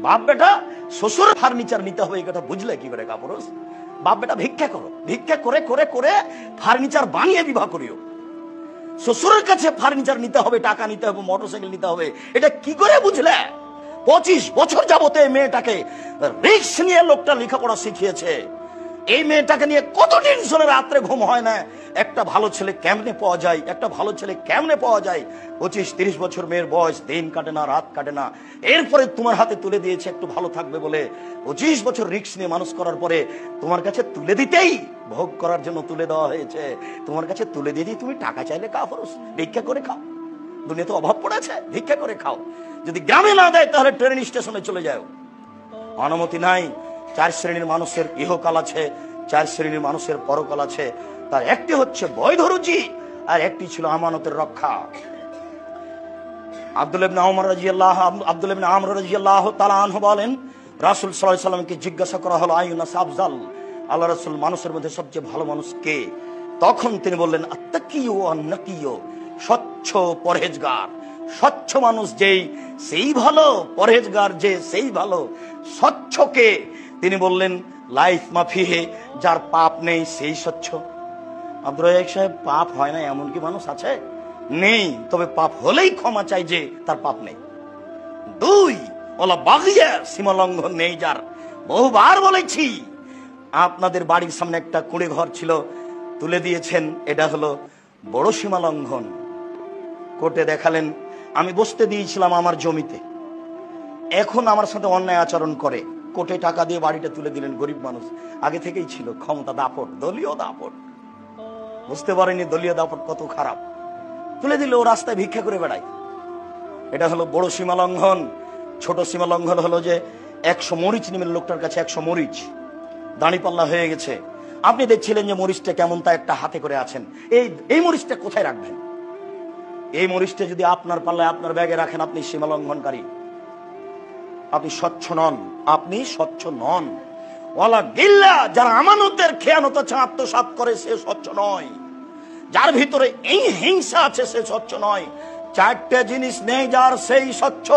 বাপ বেটা শ্বশুর ফার্নিচার নিতে হবে এই কথা বুঝলে কি করে কাপুরুষ? বাপ বেটা ভিক্ষা করো, ভিক্ষা করে করে করে ফার্নিচার বানিয়ে বিবাহ করিও। শ্বশুরের কাছে ফার্নিচার নিতে হবে, টাকা নিতে হবে, মোটরসাইকেল নিতে হবে, এটা কি করে বুঝলে? 25 বছর যাবতে এই মেয়েটাকে রিস্ক নিয়ে লোকটা লেখাপড়া শিখিয়েছে। এই মেয়েটাকে নিয়ে কত টেনশনে রাত্রে ঘুম হয় না। একটা ভালো ছেলে কেমনে পাওয়া যায়, একটা ভালো ছেলে কেমনে পাওয়া যায়। 25-30 বছর মেয়ের বয়স, দিন কাটে না, রাত কাটে না। এরপরে তোমার হাতে তুলে দিয়েছে একটু ভালো থাকবে বলে। 25 বছর রিস্ক নিয়ে মানুষ করার পরে তোমার কাছে তুলে দিতেই, ভোগ করার জন্য তুলে দেওয়া হয়েছে, তোমার কাছে তুলে দিয়ে তুমি টাকা চাইলে কাপুরুষ, ভিক্ষা করে খাও। দুনিয়াতে অভাব পড়েছে, ভিক্ষা করে খাও। যদি গ্রামে না দেয় তাহলে ট্রেন স্টেশনে চলে যাও। অনুমতি নাই। 4 শ্রেণীর মানুষের ইহকাল আছে, 4 শ্রেণীর মানুষের পরকাল আছে। তার একটি হচ্ছে বৈধ রুজি, আর একটি ছিল আমানতের রক্ষা। আব্দুল্লাহ ইবনে আমর রাদিয়াল্লাহু তাআলা আনহু বলেন, রাসূল সাল্লাল্লাহু আলাইহি সাল্লামকে জিজ্ঞাসা করা হলো, আইয়ুনাস আফজাল, আল্লাহ রাসূল মানুষের মধ্যে সবচেয়ে ভালো মানুষ কে? তখন তিনি বললেন, আত্তাকিয়ু ওয়ান নাকিয়ু, স্বচ্ছ পরহেজগার। স্বচ্ছ মানুষ যেই সেই ভালো, পরহেজগার যে সেই ভালো। স্বচ্ছকে তিনি বললেন লাইফ মাফিহে, যার পাপ নেই সেই স্বচ্ছ। আব্দুর রাজ্জাক সাহেব, পাপ হয় না এমন কি মানুষ আছে? নেই, তবে পাপ হলেই ক্ষমা চাই যে তার পাপ নেই। 2 ওলা বাগিয়া, সীমা লঙ্ঘন নেই যার। বহুবার বলেছি, আপনাদের বাড়ির সামনে একটা কুড়ে ঘর ছিল, তুলে দিয়েছেন, এটা হলো বড় সীমা লঙ্ঘন। কোর্টে দেখালেন, আমি বসতে দিয়েছিলাম আমার জমিতে, এখন আমার সাথে অন্যায় আচরণ করে, কোর্টে টাকা দিয়ে বাড়িটা তুলে দিলেন। গরিব মানুষ, আগে থেকেই ছিল ক্ষমতা দাপট, দলীয় দাপট, বুঝতে পারেনি দলীয় দাপট কত খারাপ, তুলে দিল। ও রাস্তায় ভিক্ষা করে বেড়ায়, এটা হলো বড় সীমা লঙ্ঘন। ছোট সীমা লঙ্ঘন হলো যে 100 মরিচ নিবেন লোকটার কাছে, 100 মরিচ দাঁড়িপাল্লা হয়ে গেছে। আপনি দেখছিলেন যে মরিচটা কেমন, তা একটা হাতে করে আছেন, এই মরিচটা কোথায় রাখবেন? এই মরিচটা যদি আপনার পাল্লায়, আপনার ব্যাগে রাখেন, আপনি সীমা লঙ্ঘনকারী, আপনি স্বচ্ছ নন, আপনি স্বচ্ছ নন। ওয়ালা গিল্লা, যারা আমানতের খেয়ানত আছে, আত্মসাৎ করে, সে স্বচ্ছ নয়। যার ভিতরে এই হিংসা আছে সে স্বচ্ছ নয়। 4টে জিনিস নেই যার, সেই স্বচ্ছ।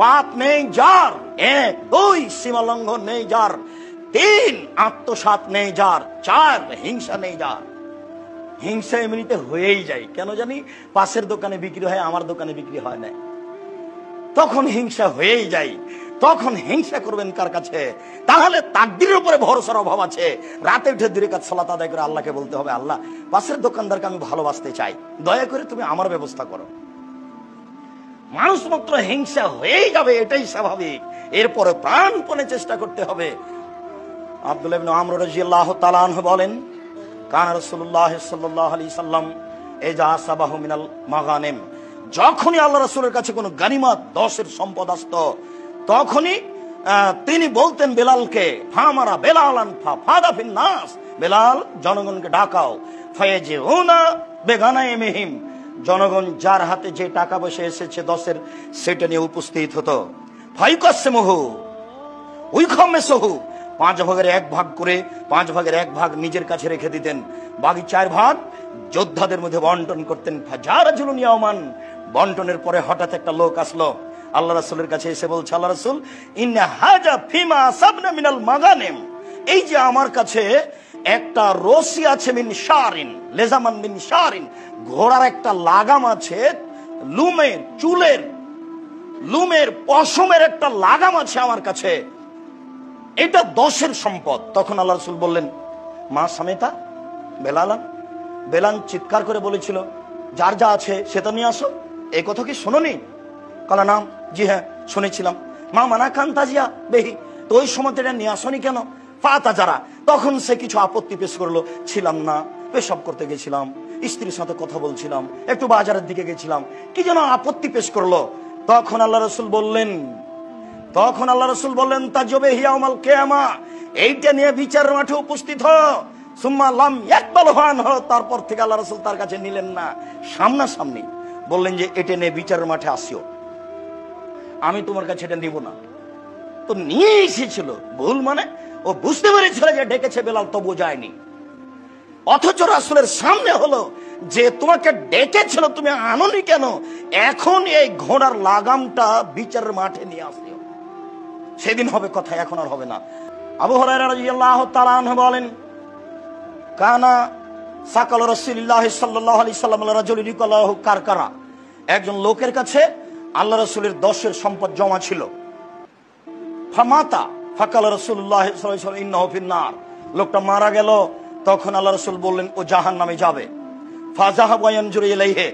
পাপ নেই যার, 1, 2 সীমা লঙ্ঘন নেই যার, 3 আত্মসাৎ নেই যার, 4 হিংসা নেই যার। হিংসা এমনিতে হয়েই যায়, কেন জানি? পাশের দোকানে বিক্রি হয়, আমার দোকানে বিক্রি হয় না, তখন হিংসা হয়েই যায়। তখন হিংসা করবেন কার কাছে? তাহলে তাকদীরের উপরে ভরসার অভাব আছে। রাতে উঠে 2 রাকাত সালাত আদায় করে আল্লাহকে বলতে হবে, আল্লাহ, পাশের দোকানদারকে আমি ভালোবাসতে চাই, দয়া করে তুমি আমার ব্যবস্থা করো। মানুষ মাত্র হিংসা হয়েই যাবে, এটাই স্বাভাবিক। এরপরে প্রাণপণে চেষ্টা করতে হবে। আব্দুল্লাহ ইবনে আমর রাদিয়াল্লাহু তাআলা আনহু বলেন, কানা রাসূলুল্লাহ সাল্লাল্লাহু আলাইহি সাল্লাম ইজা আসাবাহু মিনাল মাগানিম, যখনই আল্লাহ রাসূলের কাছে কোনো গনিমত, 10-এর সম্পদ আসতো, তখনই তিনি বলতেন বেলালকে, ফামারা বেলালান ফাদা ফিন নাস, বেলাল জনগণকে ডাকাও, ফায়াজিউনা বেগানাইমিহিম, জনগণ যার হাতে যে টাকা পয়সা এসেছে 10-এর, সেটা নিয়ে উপস্থিত হতো। ফাইকাসমহু উইখামেসহু, 5 ভাগের 1 ভাগ করে 5 ভাগের 1 ভাগ নিজের কাছে রেখে দিতেন, বাকি 4 ভাগ যোদ্ধাদের মধ্যে বন্টন করতেন। ফাজারাজুলুন ইয়াওমান, বন্টনের পরে হঠাৎ একটা লোক আসলো, আল্লাহ রাসূলের কাছে এসে বলছে, আল্লাহ রাসূল, ইন্না হাজা ফিমা সাবনা মিনাল মাগানিম, এই যে আমার কাছে একটা রশি আছে, মিন শারিন লেজামান মিন শারিন, ঘোড়ার একটা লাগাম আছে, লুমের, চুলের লুমের, পশমের একটা লাগাম আছে আমার কাছে, এটা 10-এর সম্পদ। তখন আল্লাহ রাসূল বললেন, মা সামেতা বেলালান, বেলাল চিৎকার করে বলেছিল, যার যা আছে সেটা নিয়ে আসো। এই কথা কি শোনোনি? কালা নাম, জি হ্যাঁ শুনেছিলাম। মা মানা কান তাজিয়া বেহি, তো ওই সময় এটা নিয়ে আসনি কেন? ফাতা যারা, তখন সে কিছু আপত্তি পেশ করলো, ছিলাম না, পেশাব করতে গেছিলাম, স্ত্রীর সাথে কথা বলছিলাম, একটু বাজারের দিকে গেছিলাম, কি যেন আপত্তি পেশ করলো। তখন আল্লাহ রাসূল বললেন, তাজবে হিয়াউমাল কিয়ামা, এইটা নিয়ে বিচারের মাঠে উপস্থিত হ। সুম্মা লাম ইয়াকবাল হান, তারপর থেকে আল্লাহ রাসূল তার কাছে নিলেন না, সামনাসামনি বললেন যে এটা নিয়ে বিচারের মাঠে আসিও, আমি তোমার কাছে এটা নিব না। তো নিয়ে এসেছিল, ভুল মানে ও বুঝতে পেরেছিল যে ডেকেছে বেলাল, তবু যায়নি। অথচ রাসূলের সামনে হলো যে তোমাকে ডেকেছিল, তুমি আনোনি কেন? এখন এই ঘোড়ার লাগামটা বিচারের মাঠে নিয়ে আসিও। সেদিন হবে কথা, এখন আর হবে না। আবু হুরায়রা রাদিয়াল্লাহু তাআলা আনহু বলেন, কানা সাকাল রাসূলুল্লাহ সাল্লাল্লাহু আলাইহি ওয়াসাল্লাম রাজুলিন ইয়াকালাহু কারকারা, একজন লোকের কাছে আল্লাহ রাসূলের 10 সম্পদ জমা ছিল। ফামাতা ফাকাল রাসূলুল্লাহ সাল্লাল্লাহু আলাইহি ওয়াসাল্লাম ইন্নাহু ফিন্নার, লোকটা মারা গেল। তখন আল্লাহ রাসূল বললেন ও জাহান্নামে যাবে। ফাযাহাবা ইয়ানজুরু ইলাইহি,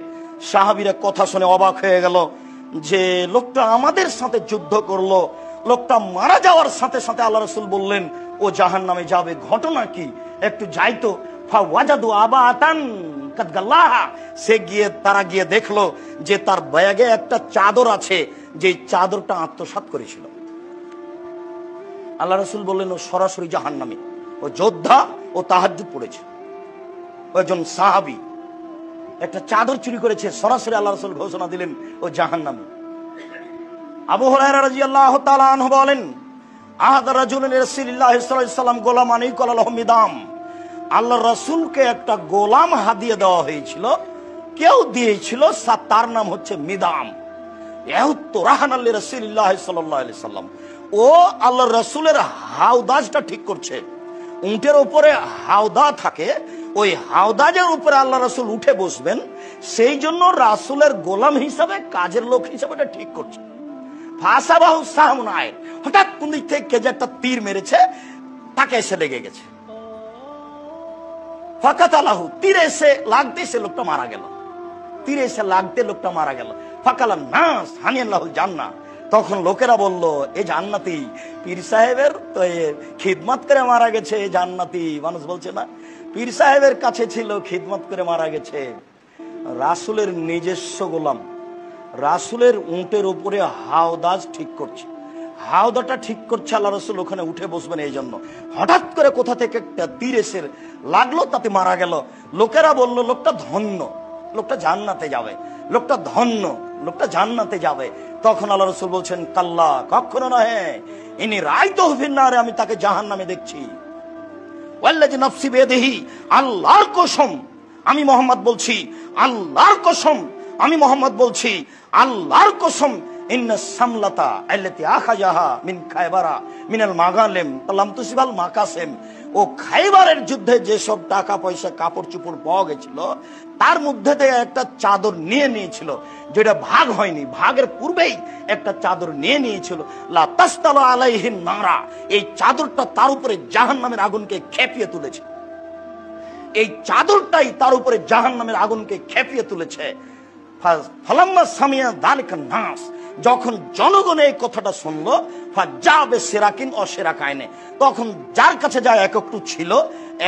সাহাবীরা কথা শুনে অবাক হয়ে গেল যে লোকটা আমাদের সাথে যুদ্ধ করলো, লোকটা মারা যাওয়ার সাথে সাথে আল্লাহ রাসূল বললেন ও জাহান্নামে যাবে, ঘটনা কি একটু যাইতো। ফাওয়াজাদু আবাতান কাদ গাল্লাহা, তারা গিয়ে দেখলো যে তার ব্যাগে একটা চাদর আছে, যে চাদরটা আত্মসাৎ করেছিল। আল্লাহ রাসূল বললেন ও সরাসরি জাহান্নামী, ও যোদ্ধা, ও তাহাজ্জুদ পড়েছে। একজন সাহাবী একটা চাদর চুরি করেছে, সরাসরি আল্লাহ রাসূল ঘোষণা দিলেন ও জাহান্নামী। আবু হুরায়রা রাদিয়াল্লাহু তাআলা আনহু বলেন, আহাদা রাজুলুন রাসূলুল্লাহ সাল্লাল্লাহু আলাইহি ওয়াসাল্লাম গোলামানি কলালাহু মিদাম, আল্লাহ রাসূলকে একটা গোলাম হাদিয়া দেওয়া হয়েছিল, কেউ দিয়েছিল, তার নাম হচ্ছে মিদাম। ইয়াহুত্তু রাহানাল রাসূলুল্লাহ সাল্লাল্লাহু আলাইহি ওয়াসাল্লাম, ও আল্লাহ রাসূলের হাওদাজটা ঠিক করছে। উটের উপরে হাওদা থাকে, ওই হাওদাজের উপরে আল্লাহ রাসূল উঠে বসবেন, সেই জন্য রাসূলের গোলাম হিসাবে, কাজের লোক হিসাবে এটা ঠিক করছে। ফাসাবাহু সাহমুন আয়, হঠাৎ কোন দিক থেকে যে একটা তীর মেরেছে, তাকে এসে লেগে গেছে। ফাকাতালাহু, তীরে এসে লাগতে সে লোকটা মারা গেল, তীরে এসে লাগতে লোকটা মারা গেল। ফাকালান নাস হানিয়াল্লাহুল জান্নাহ, তখন লোকেরা বলল এ জান্নাতি, পীর সাহেবের তো খিদমত করে মারা গেছে, জান্নাতি। মানুষ বলছে না, পীর সাহেবের কাছে ছিল, খিদমত করে মারা গেছে। রাসূলের নিজস্ব গোলাম, রাসূলের উটের উপরে হাওদাজ ঠিক করছে, হাওদাটা ঠিক করছে আল্লাহ রাসূল ওখানে উঠে বসবেন এই জন্য। হঠাৎ করে কোথা থেকে একটা তীর এসে লাগলো, তাতে মারা গেল। লোকেরা বলল লোকটা ধন্য, লোকটা জান্নাতে যাবে, লোকটা ধন্য, লোকটা জান্নাতে যাবে। তখন আল্লাহ রাসূল বলছেন কাল্লা, কখনো নয়, ইনি রাআইতুহু ফিন্নারে, আমি তাকে জাহান্নামে দেখছি। ওয়াল্লাযী নাফসি বিয়াদিহি, আল্লাহর কসম, আমি মুহাম্মদ বলছি, আল্লাহর কসম, আমি মুহাম্মদ বলছি, আল্লাহর কসম, ইন্না সামলাতা আল্লাতী আখাযাহা মিন খায়বারা মিনাল মাগালিম লাম তুসিবাল মাকাসিম, ও খায়বারের যুদ্ধে যেসব টাকা পয়সা কাপড় চোপড় পাওয়া গেছিল, তার মধ্যে থেকে একটা চাদর নিয়ে নিয়েছিল, যেটা ভাগ হয়নি, ভাগের পূর্বেই একটা চাদর নিয়ে নিয়েছিল। লা তাসতালু আলাইহিন নারা, এই চাদরটা তার উপরে জাহান্নামের আগুনকে খেপিয়ে তুলেছে, এই চাদরটাই তার উপরে জাহান্নামের আগুনকে খেপিয়ে তুলেছে। ফালাম্মা সামিয়া যালিকা নাস, যখন জনগণ এই কথাটা শুনলো, ফাজাবে সিরাকিন অশিরাকাইনে, তখন যার কাছে যা একটু ছিল,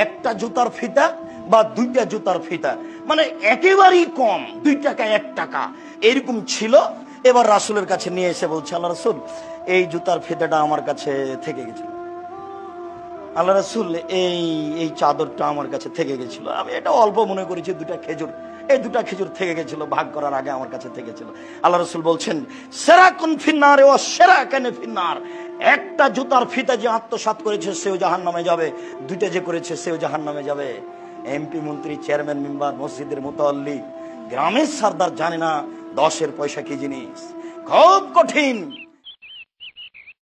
একটা জুতার ফিতা বা দুইটা জুতার ফিতা, মানে একেবারেই কম, 2 টাকা 1 টাকা এরকম ছিল। এবার রাসূলের কাছে নিয়ে এসে বলছে আল্লাহ রাসূল এই জুতার ফিতাটা আমার কাছে থেকে গেছিল, আল্লাহ রাসূল এই চাদরটা আমার কাছে থেকে গেছিল, আমি এটা অল্প মনে করেছি, 2টা খেজুর, এই 2টা খেজুর থেকে গেছিল, ভাগ করার আগে আমার কাছে থেকে গেছিল। আল্লাহ রাসূল বলছেন সিরাকুন ফিন্নার ওয়া সিরাকান ফিন্নার, একটা জুতার ফিতা যে আত্মসাৎ করেছে সেও জাহান্নামে যাবে, 2টা যে করেছে সেও জাহান্নামে যাবে। এমপি মন্ত্রী চেয়ারম্যান মেম্বার মসজিদের মুতাল্লি গ্রামের সরদার জানে না 10 পয়সা কি জিনিস, খুব কঠিন।